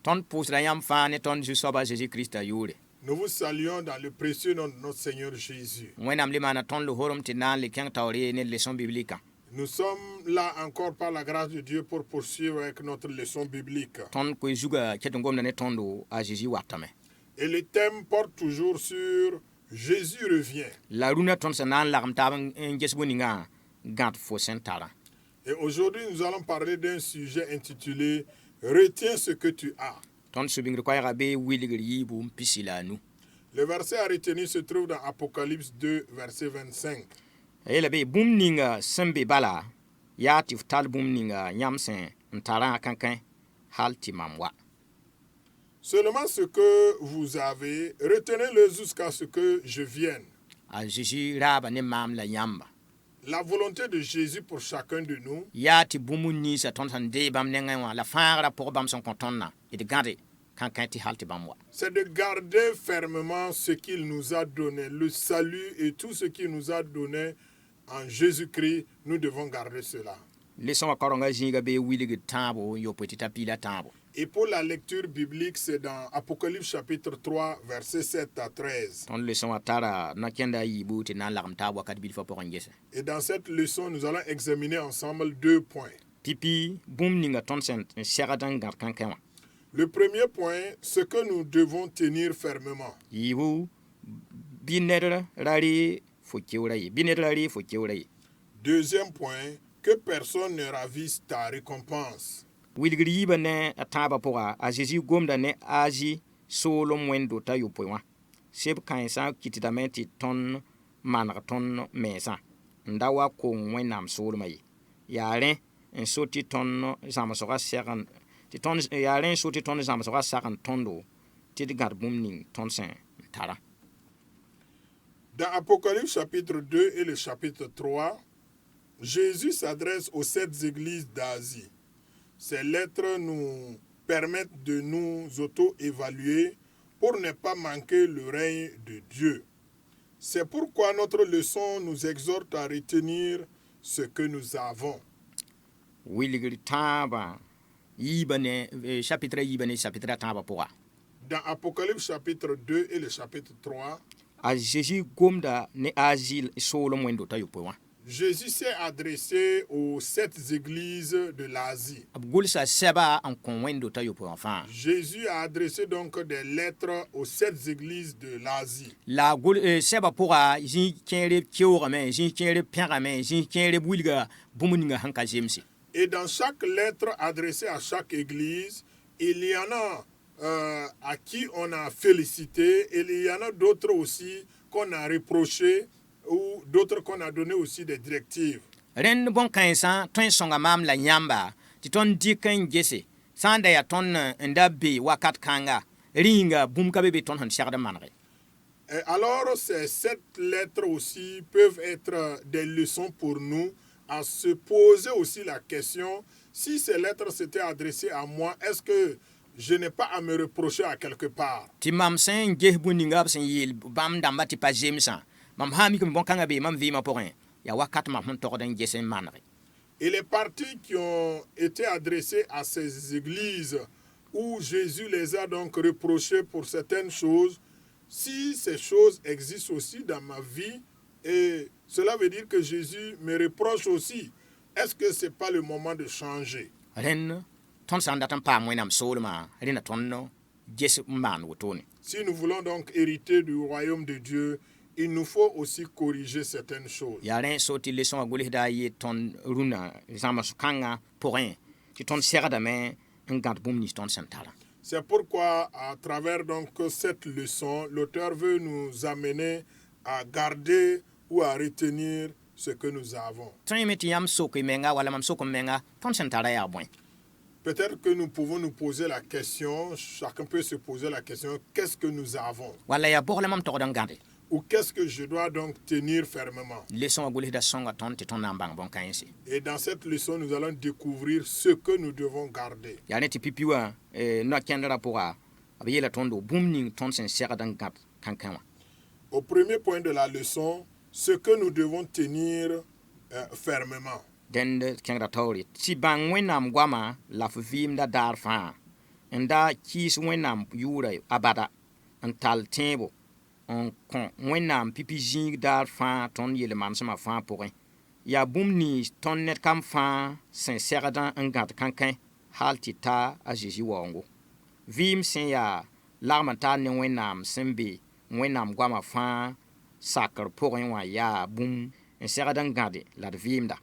Ton pusra yam fa ne ton jusoba Jésus-Christ a yure. Nous vous saluons dans le précieux nom de notre Seigneur Jésus. Wenam le mana ton le horum tinan le keng tawri ne leçon biblique. Nous sommes là encore par la grâce de Dieu pour poursuivre avec notre leçon biblique. Ton ko juga ketungom ne tondo a Jésus watame. Et le thème porte toujours sur Jésus revient. La runa ton sanan la ramtam ngesbuninga gant fo sentara. Et aujourd'hui, nous allons parler d'un sujet intitulé Retiens ce que tu as. Ton subingri kwa rabe wiligri bu pisila nu. Le verset à retenir se trouve dans Apocalypse 2, verset 25. Ele be bumninga sembe bala ya tiftal bumninga nyamsen ntara kankan halti mamwa. Seulement ce que vous avez, retenez-le jusqu'à ce que je vienne. A Jésus raba ne mam la yamba. La volonté de Jésus pour chacun de nous, Ya ti bumuni sa ton san de bam nenga la fara pour bam son contonna et de garder kankan ti halti bamwa. c'est de garder fermement ce qu'il nous a donné, le salut et tout ce qu'il nous a donné en Jésus-Christ. Nous devons garder cela. Leçon akoronga jinga be wilig tabo yo petita pila tabo. Et pour la lecture biblique, c'est dans Apocalypse chapitre 3, versets 7 à 13. Ton leçon atara na kenda yibu ti na lam tabo kat bil fa pour ngese. Et dans cette leçon, nous allons examiner ensemble 2 points. Pipi bumninga ton sen seradan gar kankan. Le premier point, ce que nous devons tenir fermement. Yibu binera rari fo kewrai binera rari fo kewrai. Deuxième point, que personne ne ravisse ta récompense. Wilgri yiba ne ataba poa a Jésus gomda ne aji solom wendo ta yo poa. Seb kansa kitidamenti ton manar ton mesa. Ndawa ko wenam solmai. Yare en soti ton zamasoga segan. Ti ton yare en soti ton zamasoga sagan tondo. Ti de garbumning ton sen tara. Dans Apocalypse chapitre 2 et le chapitre 3, Jésus s'adresse aux 7 églises d'Asie. Ces lettres nous permettent de nous auto-évaluer pour ne pas manquer le règne de Dieu. C'est pourquoi notre leçon nous exhorte à retenir ce que nous avons. Wilgri taba yiba ne chapitre yiba ne chapitre taba poa. Dans Apocalypse chapitre 2 et le chapitre 3, A Jésus gomda ne aji solom wendo ta yo poa. Jésus s'est adressé aux 7 églises de l'Asie. Abgulsa seba en kon wendo ta yo poa fa. Jésus a adressé donc des lettres aux 7 églises de l'Asie. La gul seba poa jin kere kiora men jin kere pera men jin kere bulga bumuninga hanka jemsi. Et dans chaque lettre adressée à chaque église, il y en a à qui on a félicité, et il y en a d'autres aussi qu'on a reproché, ou d'autres qu'on a donné aussi des directives. Ren bon kansa ton songa mam la nyamba ti ton dikan gese sanda ya ton ndabe wakat kanga ringa bum ka bebe ton han sharda manre. Et alors, ces 7 lettres aussi peuvent être des leçons pour nous à se poser aussi la question, si ces lettres s'étaient adressées à moi, est-ce que je n'ai pas à me reprocher à quelque part? Ti mam sen gehbuninga sen yil bam damba ti pa jemsa. Mam hami kum bon kanga be mam vi ma porin. Ya wakat mam hon torden gese manre. Et les parties qui ont été adressées à ces églises où Jésus les a donc reprochées pour certaines choses, si ces choses existent aussi dans ma vie, et cela veut dire que Jésus me reproche aussi, est-ce que ce n'est pas le moment de changer? Ren ton sandatan pa mwenam solma rena tonno gese man wotoni. Si nous voulons donc hériter du royaume de Dieu, il nous faut aussi corriger certaines choses. Yaren soti leçon aguli da yi ton runa zama kanga porin ti ton serada men ngant bum ni ton sentala. C'est pourquoi, à travers donc cette leçon, l'auteur veut nous amener à garder ou à retenir ce que nous avons. Ton meti yam soko menga wala mam soko menga ton sentala ya boin. Peut-être que nous pouvons nous poser la question, chacun peut se poser la question, qu'est-ce que nous avons? Wala ya bokle mam to dan gande. Ou qu'est-ce que je dois donc tenir fermement? Leçon aguli da songa ton ti ton nambang bon kansi. Et dans cette leçon, nous allons découvrir ce que nous devons garder. Yane ti pipiwa no kendra poa abiyela tondo bum ni ton sen serada ngat kankanwa. Au premier point de la leçon, ce que nous devons tenir fermement. Den de kengra tawri si bang wenam gwama la fvim da darfa n da kiis wẽnnaam yʋʋra abada n tall tẽebo n kõ wẽnnaam pipi zĩig daar fãa tõnd yel-manesmã fãa pʋgẽ yaa bũmb nins tõnd ned kam fãa sẽn segd n gãd kãnkẽ hal tɩ ta a Zeezi waoongo vɩɩm sẽn yaa lagm n taar ne wẽnnaam sẽn be wẽnnaam goamã fãa sakr pʋgẽ wã yaa bũmb n segd n gãde la d vɩɩmda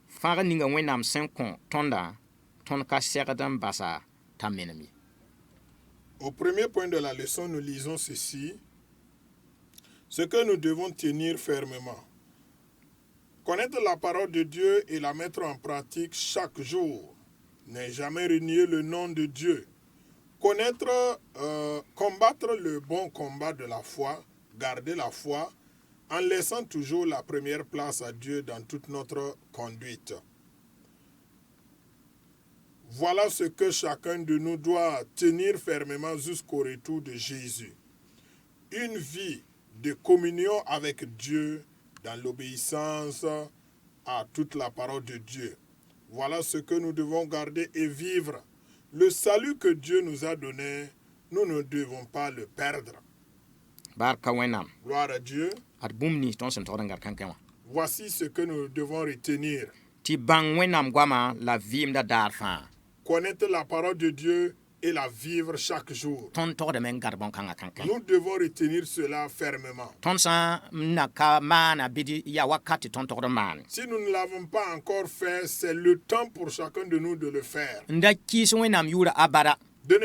fãag ninga wẽnnaam sẽn kõ tõnda tõnd ka segd n basa t'a menem ye. Au premier point de la leçon, nous lisons ceci. Ce que nous devons tenir fermement. Connaître la parole de Dieu et la mettre en pratique chaque jour. Ne jamais renier le nom de Dieu. Combattre le bon combat de la foi, garder la foi, en laissant toujours la première place à Dieu dans toute notre conduite. Voilà ce que chacun de nous doit tenir fermement jusqu'au retour de Jésus. Une vie de communion avec Dieu dans l'obéissance à toute la parole de Dieu. Voilà ce que nous devons garder et vivre. Le salut que Dieu nous a donné, nous ne devons pas le perdre. Gloire à Dieu. Voici ce que nous devons retenir. Connaître la parole de Dieu et la vivre chaque jour. Nous devons retenir cela fermement. Si nous ne l'avons pas encore fait, c'est le temps pour chacun de nous de le faire. De ne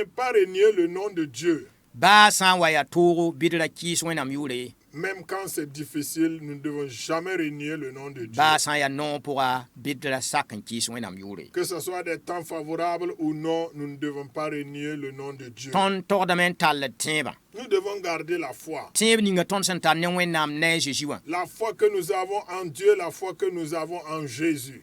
pas renier le nom de Dieu. Même quand c'est difficile, nous ne devons jamais renier le nom de Dieu. Que ce soit des temps favorables ou non, nous ne devons pas renier le nom de Dieu. Nous devons garder la foi. La foi que nous avons en Dieu, la foi que nous avons en Jésus.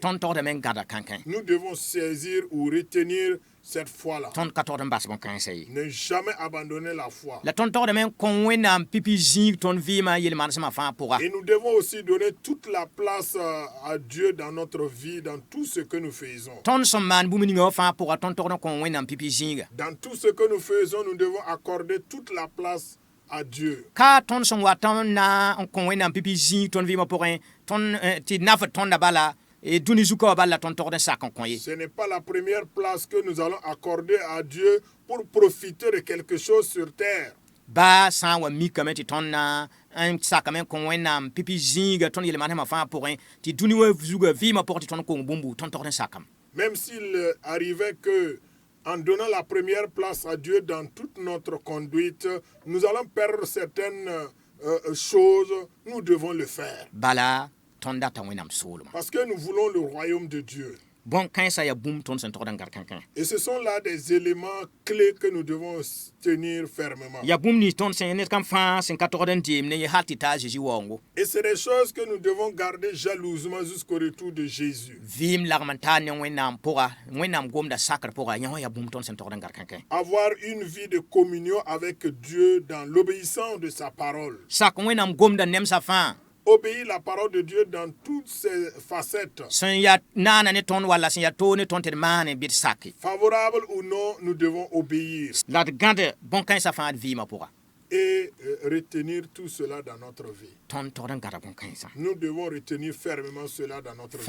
Nous devons saisir ou retenir cette foi-là. Ne jamais abandonner la foi. Et nous devons aussi donner toute la place à Dieu dans notre vie, dans tout ce que nous faisons. Dans tout ce que nous faisons, nous devons accorder toute la place à Dieu. Ce n'est pas la première place que nous allons accorder à Dieu pour profiter de quelque chose sur terre. Même s'il arrivait que, en donnant la première place à Dieu dans toute notre conduite, nous allons perdre certaines choses, nous devons le faire. Parce que nous voulons le royaume de Dieu. Et ce sont là des éléments clés que nous devons tenir fermement. Et c'est des choses que nous devons garder jalousement jusqu'au retour de Jésus. Avoir une vie de communion avec Dieu dans l'obéissance de sa parole. Obéir la parole de Dieu dans toutes ses facettes. Favorable ou non, nous devons obéir. Et retenir tout cela dans notre vie. Nous devons retenir fermement cela dans notre vie.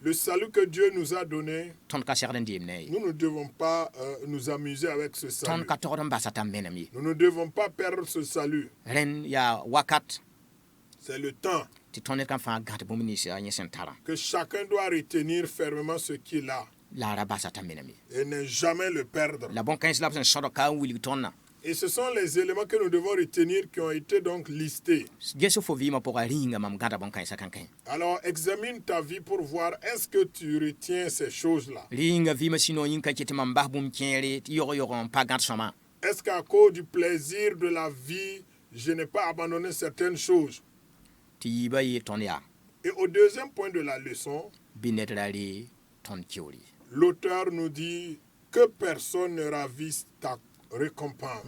Le salut que Dieu nous a donné, nous ne devons pas nous amuser avec ce salut. Nous ne devons pas perdre ce salut. C'est le temps que chacun doit retenir fermement ce qu'il a et ne jamais le perdre. Et ce sont les éléments que nous devons retenir qui ont été donc listés. Alors examine ta vie pour voir est-ce que tu retiens ces choses-là. Est-ce qu'à cause du plaisir de la vie, je n'ai pas abandonné certaines choses? Et au deuxième point de la leçon, l'auteur nous dit que personne ne ravisse ta récompense.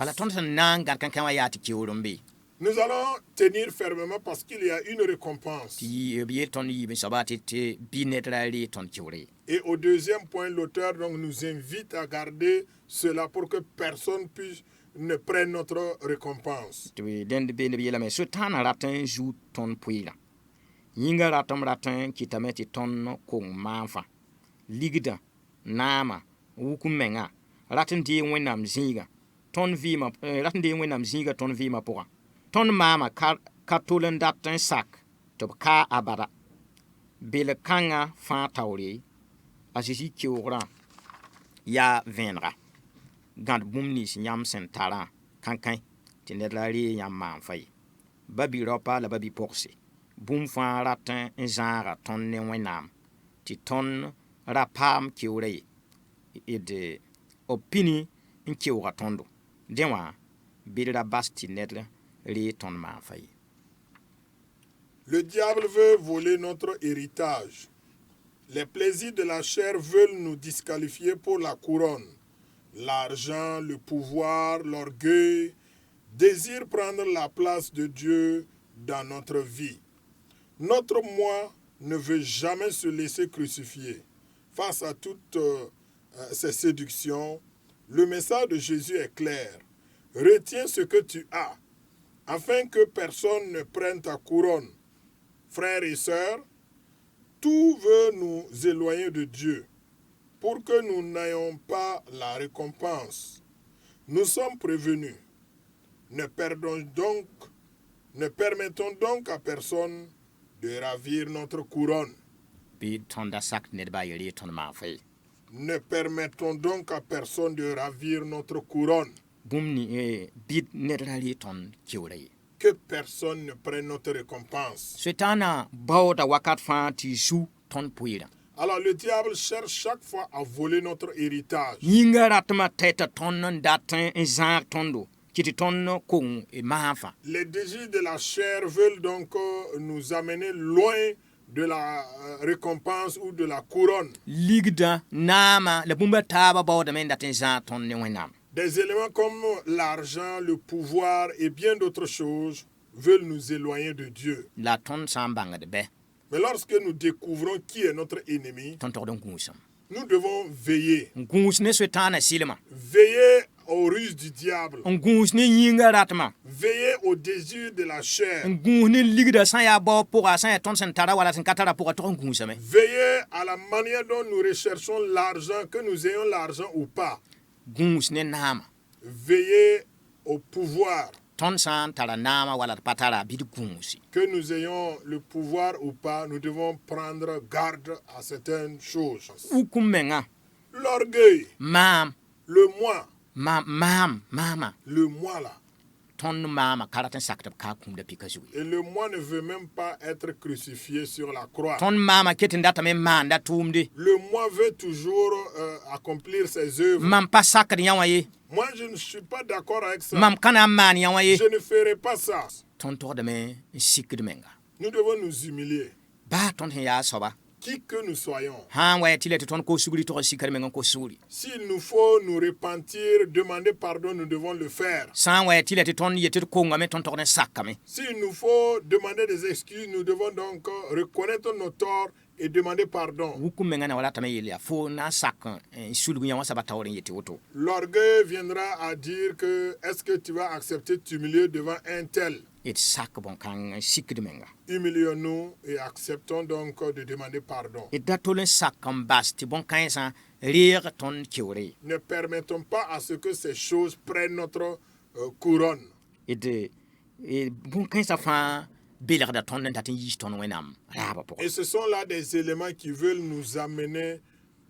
Nous allons tenir fermement parce qu'il y a une récompense. ti bi ton yi bi sabati te bi netrali ton kiure Et au deuxième point, l'auteur donc nous invite à garder cela pour que personne puisse ne prenne notre récompense. ti den be ne bi la me so tana ratin ju ton puila yinga ratin kitameti ton ko manfa ligda nama wukumenga ratin di wenam zinga ton vima ratin di wenam zinga ton vima poa ton mama katolen datin sak to ka abara bele kanga fa tawri asisi kiora ya venra gand bumni nyam sentara kankan tinedlari yam man fay babi ropa la babi porse bum fa ratin zara ton ne wenam ti ton rapam kiore de opini kiora tondo denwa bidra basti nedle ri ton man fay. Le diable veut voler notre héritage. Les plaisirs de la chair veulent nous disqualifier pour la couronne. L'argent, le pouvoir, l'orgueil désirent prendre la place de Dieu dans notre vie. Notre moi ne veut jamais se laisser crucifier. Face à toutes ces séductions, le message de Jésus est clair. Retiens ce que tu as, afin que personne ne prenne ta couronne. Frères et sœurs, tout veut nous éloigner de Dieu pour que nous n'ayons pas la récompense. Nous sommes prévenus. Ne permettons donc à personne de ravir notre couronne. Bi ton da sak nedba ri ton man fay. Ne permettons donc à personne de ravir notre couronne. Bumni bid nedrali ton kiore Que personne ne prenne notre récompense. Setana bawda wakat fa ti su ton puira. Alors le diable cherche chaque fois à voler notre héritage. Yinga ratma teta ton datin zar tondo kiti ton kong e mafa. Les désirs de la chair veulent donc nous amener loin de la récompense ou de la couronne. Ligda nama la bumba taba bawda men datin zar ton ne wenam. Des éléments comme l'argent, le pouvoir et bien d'autres choses veulent nous éloigner de Dieu. La ton sambanga de be. Mais lorsque nous découvrons qui est notre ennemi, Ton tordon gusam. nous devons veiller. Gus ne setana silma. Veiller aux ruses du diable. Gus ne yinga ratma. Veiller aux désirs de la chair. Gus ne ligda san ya bo pour san ton sentara wala sen katara pour ton gusame. Veiller à la manière dont nous recherchons l'argent, que nous ayons l'argent ou pas. Gus ne nama. Veiller au pouvoir. Ton san tara nama wala patara bid gusi. Que nous ayons le pouvoir ou pas, nous devons prendre garde à certaines choses. Ukumenga. L'orgueil, Mam. le moi, Mama. le moi là. Ton mama karaten sakta ka kum de pikazu. Et le moi ne veut même pas être crucifié sur la croix. Ton mama ketin data me manda tumde. Le moi veut toujours accomplir ses œuvres. Mam pa sakri yawaye. Moi, je ne suis pas d'accord avec ça. Mam kana man yawaye. Je ne ferai pas ça. Ton torde me sikri menga. Nous devons nous humilier. Ba ton ya soba. Qui que nous soyons. Han wa tile ton ko sugri to sikri menga ko suri. S'il nous faut nous repentir, demander pardon, nous devons le faire. San wa tile ton yete ko ngame ton torde sakame. S'il nous faut demander des excuses, nous devons donc reconnaître nos torts et demander pardon. Ukumenga na wala tame yelia fo na sak sulgu yawa sabata woren yete woto. L'orgueil viendra à dire que est-ce que tu vas accepter de t'humilier devant un tel? Et sak bon kan sikri menga. Humilions-nous et acceptons donc de demander pardon. Et datolen sak kan basti bon kan san rire ton kiore. Ne permettons pas à ce que ces choses prennent notre couronne. Et bon kan sa fa beler da ton datin yi ton wenam. Raba pour. Et ce sont là des éléments qui veulent nous amener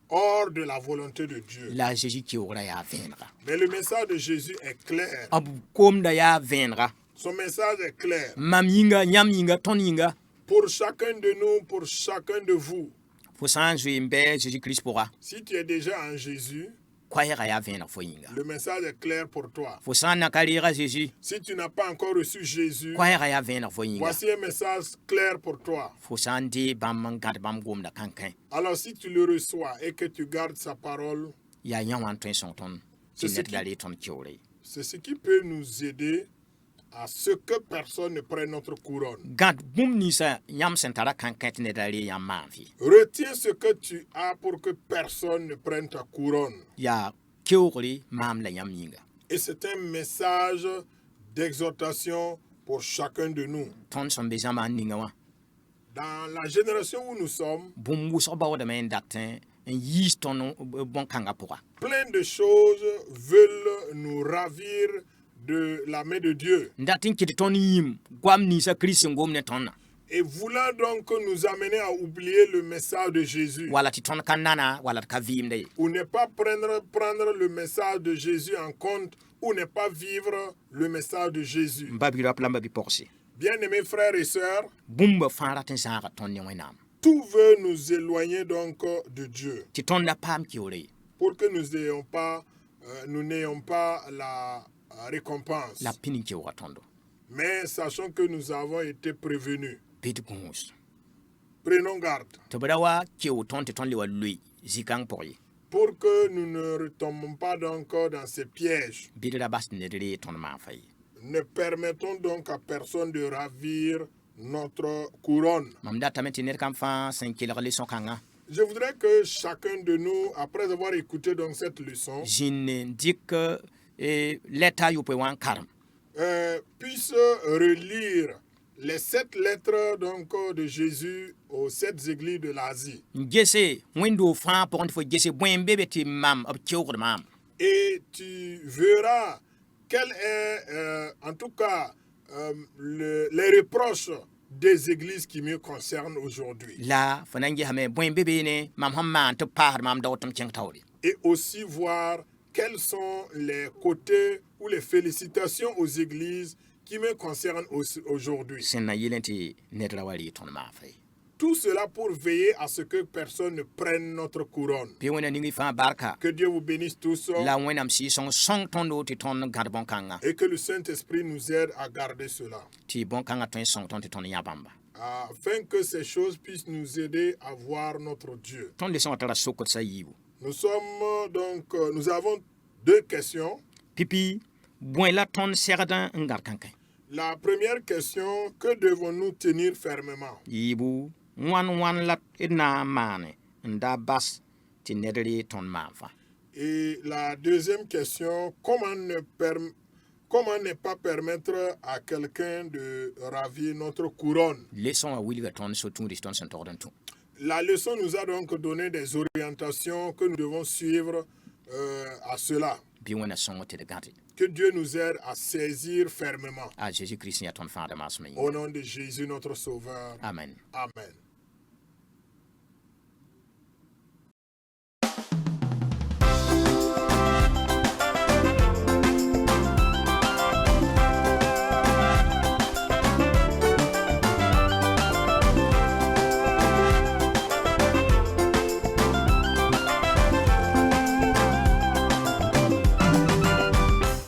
hors de la volonté de Dieu. La Jésus qui aura ya venra. Mais le message de Jésus est clair. Abu kom da ya venra. Son message est clair. Mam yinga nyam yinga ton yinga. Pour chacun de nous, pour chacun de vous. Faut changer mbe Jésus Christ pourra. Si tu es déjà en Jésus, Kwa ya venra fo yinga. le message est clair pour toi. Faut sana kalira Jésus. Si tu n'as pas encore reçu Jésus, Kwa ya venra fo yinga. voici un message clair pour toi. Faut sandi bam gad bam gom da kankan. Alors si tu le reçois et que tu gardes sa parole, Ya yan wan ton son ton. C'est Ci ce net qui- gali ton kiore. c'est ce qui peut nous aider à ce que personne ne prenne notre couronne. gãd bũmb ninsã yãmb sẽn tara kãn-kãt neda re yãmb maan fɩ Retiens ce que tu as pour que personne ne prenne ta couronne. yaa keoogre maam la yãmb yĩnga Et c'est un message d'exhortation pour chacun de nous. tõnd sẽn be zãma n ninga wã Dans la génération où nous sommes, bũmb wʋsg baoodame n dat n yiis tõnd bõn-kãngã pʋga plein de choses veulent nous ravir de la main de Dieu. n dat n kɩt tõnd yĩm goam ninsã kirist sẽn gom ne tõndã Et voulant donc nous amener à oublier le message de Jésus. wala tɩ tõnd ka nana wala d ka vɩɩmda ye Ou ne pas prendre le message de Jésus en compte, ou ne pas vivre le message de Jésus. n ba bi-raop la n ba bi-pɔgse Bien-aimés frères et sœurs, bũmba fãa rat n zãaga tõnd ne wẽnnaam tout veut nous éloigner donc de Dieu, tɩ tõnd da paam keoore ye pour que nous n'ayons pas la récompense. la pĩn n keooga tõndo Mais sachons que nous avons été prévenus. bɩd gũus Prenons garde tɩ b ra wa keo tõnd tɩ tõnd le wa loe zĩ-kãng pʋg ye pour que nous ne retombons pas donc dans ces pièges. bɩd ra bas tɩ ned ree tõnd maan fa ye Ne permettons donc à personne de ravir notre couronne. mam datame tɩ ned kam fãa sẽn kelg le sõkãngã Je voudrais que chacun de nous, après avoir écouté donc cette leçon, zĩnd n dɩk lɛta yopoe wã n karem puisse relire les 7 lettres donc de Jésus aux 7 églises de l'Asie. n gese wẽnd-doog fãa pʋgẽ tɩ fo gese bõe n be be tɩ mam b keoogd maam Et tu verras quel est en tout cas les reproches des églises qui me concernent aujourd'hui. la fo na n gesame bõe n be beene mam sẽn maan tɩ b paasd maam daood tɩ m kẽng taoore Et aussi voir quels sont les côtés ou les félicitations aux églises qui me concernent aujourd'hui. sẽn na yɩl tɩ ned ra wa rɩɩ tõnd maan fa ye Tout cela pour veiller à ce que personne ne prenne notre couronne. bɩ wẽna ning y fãa barka Que Dieu vous bénisse tous la wẽnnaam sɩɩsõng sõng tõndo tɩ tõnd gãd bõn-kãngã et que le Saint-Esprit nous aide à garder cela, tɩ bõn-kãngã tõe n sõng tõnd tɩ tõnd yã bãmba afin que ces choses puissent nous aider à voir notre Dieu. tõnd le sõng tara sokd sã yiibu Nous avons 2 questions. pipi bõe la tõnd segd n gãd kãnkẽ La première question, que devons-nous tenir fermement? yiibu wãn la d na n maane n da bas tɩ ned ree tõnd maan fa Et la deuxième question, comment ne pas permettre à quelqu'un de ravir notre couronne? lesõ wã wilga tõnd so-tũudis tõnd sẽn togd n tũ La leçon nous a donc donné des orientations que nous devons suivre à cela. bɩ wẽna sõng tɩ d gãde Que Dieu nous aide à saisir fermement. a Jésus-Christ yaa tõnd fãada maasmã yĩnga Au nom de Jésus, notre Sauveur. amen Amen.